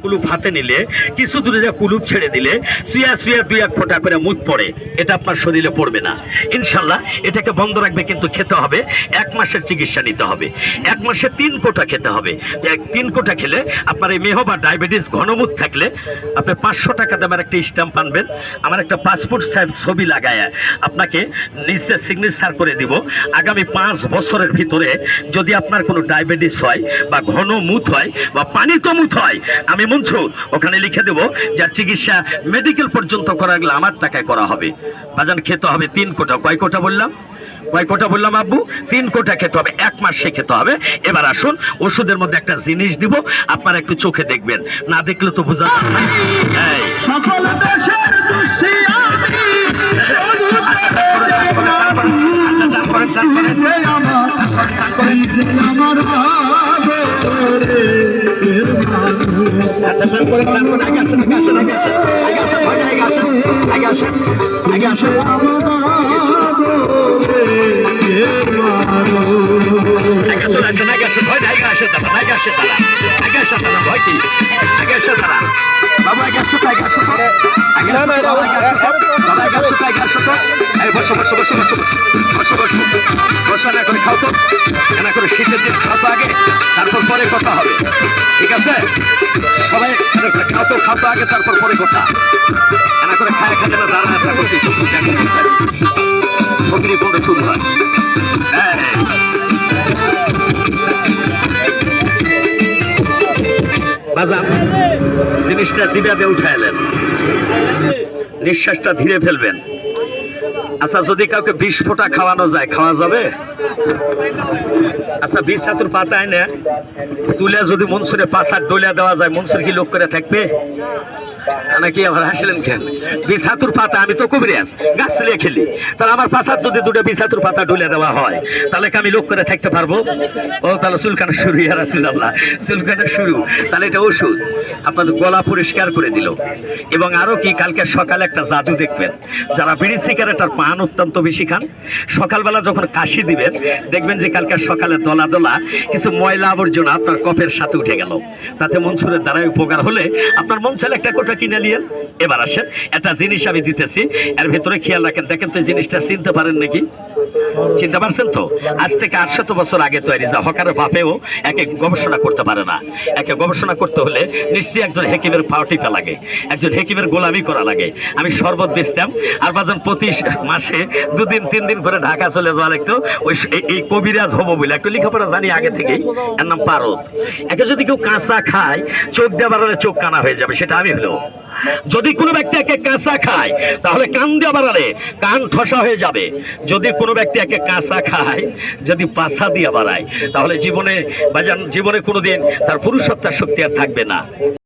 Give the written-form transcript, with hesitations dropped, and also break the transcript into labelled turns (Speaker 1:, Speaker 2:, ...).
Speaker 1: কুলুপ হাতে নিলে কিছু দূরে যা কুলুপ ছেড়ে দিলে শুয়া শুয়া 2-1 ফোঁটা করে মুত পড়ে, এটা আপনার শরীরে পড়বে না ইনশাল্লাহ। এটাকে বন্ধ রাখবে, কিন্তু খেতে হবে 1 মাসের চিকিৎসা নিতে হবে। 1 মাসে 3 কোটা খেতে হবে। 3 কোটা খেলে আপনার এই মেহ বা ডায়াবেটিস ঘনমুখ থাকলে আপনি 500 টাকা দামের একটা স্ট্যাম্প আনবেন, আমার একটা পাসপোর্ট সাইজ ছবি লাগায় আপনাকে নিচে সিগনেচার করে দিব। আগামী 5 বছরের ভিতরে যদি আপনার কোনো ডায়াবেটিস হয় বা ঘনমুখ হয় বা পানিতমুখ হয়, আমি মনসুর ওখানে লিখে দেবো যার চিকিৎসা মেডিকেল পর্যন্ত করা গেলে আমার টাকায় করা হবে। বাজান খেতে হবে 3 কোটা। কয় কোটা বললাম? কয় কোটা বললাম আব্বু? 3 কোটা খেতে হবে, 1 মাসে খেতে হবে। এবার আসুন, ওষুধের মধ্যে একটা জিনিস দিব, আপনারা একটু চোখে দেখবেন, না দেখলে তো বোঝা যাবে না। সকল দেশের খুশি আমি শীতের দিন খাওয়া আগে, তারপর পরে কথা হবে, ঠিক আছে? সবাই খাওয়া আগে, তারপর পরে কথা। এনা করে খায় খায় না দাঁড়ায় থাকো, কিছু ফকিরি কোনটা শুরু হয়। বাজান জিনিসটা জিভাবে উঠাইলেন, নিঃশ্বাসটা ধীরে ফেলবেন। আচ্ছা, যদি কাউকে 20 ফোঁটা খাওয়ানো যায়, খাওয়া যাবে? আচ্ছা, 20 হাতুর পাতায় না তুলে যদি মনসুরে 5 হাত ডলিয়া দেওয়া যায়, মনসুর কি লোক করে থাকবে নাকি? আবার হাসলেন কেন? 20 হাতুর পাতা, আমি তো কবিরাজ, গাছ লিয়ে খেলি, তাহলে আমার 5 হাত যদি 2টা 20 হাতুর পাতা ডলিয়া দেওয়া হয়, তাহলে কি আমি লোক করে থাকতে পারবো? ও তাহলে চুলকানো শুরু, ইয়া রাসূলুল্লাহ, চুলকানো শুরু। তাহলে এটা ওষুধ, আপনাদের গলা পরিষ্কার করে দিল। এবং আরো কি, কালকে সকালে একটা জাদু দেখবেন, যারা বিড়ি সিগারেট আর পান অত্যন্ত বেশি খান, সকালবেলা যখন কাশি দিবেন, দেখবেন যে কালকে সকালে দলা দলা কিছু ময়লা আবর্জনা আপনার কফের সাথে উঠে গেল। তাতে মনসুরের দ্বারাই উপকার হলে আপনার মন চাইলে একটা কোটা কিনে নিয়েন। এবার আসেন, একটা জিনিস আমি দিতেছি, এর ভিতরে খেয়াল রাখেন। দেখেন তো এই জিনিসটা চিনতে পারেন নাকি? চিনতে পারছেন তো? আজ থেকে 800 বছর আগে তৈরি, যা হকারের বাপেও একে গবেষণা করতে পারে না। একে গবেষণা করতে হলে নিশ্চয়ই একজন হেকিমের পাও টিপা লাগে, একজন হেকিমের গোলামি করা লাগে। আমি শরবত বেচতাম, আর বাজন প্রতি মাসে 2 দিন 3 দিন করে ঢাকা চলে যাওয়া লাগতো। ওই এই কবিরাজ হবো বলে একটু লেখাপড়া জানি আগে থেকেই, এর নাম পারদ। একে যদি কেউ কাঁচা খায়, চোখ দিয়ে বাড়ালে চোখ কানা হয়ে যাবে, সেটা আমি হলো। যদি কোনো ব্যক্তি একে কাঁচা খায়, তাহলে কান দিয়ে বাড়ালে কান ঠসা হয়ে যাবে। যদি কোনো ব্যক্তি একে কাঁচা খায়, যদি পাছা দিয়ে বাড়ায়, তাহলে জীবনে কোনোদিন তার পুরুষত্বের শক্তি আর থাকবে না।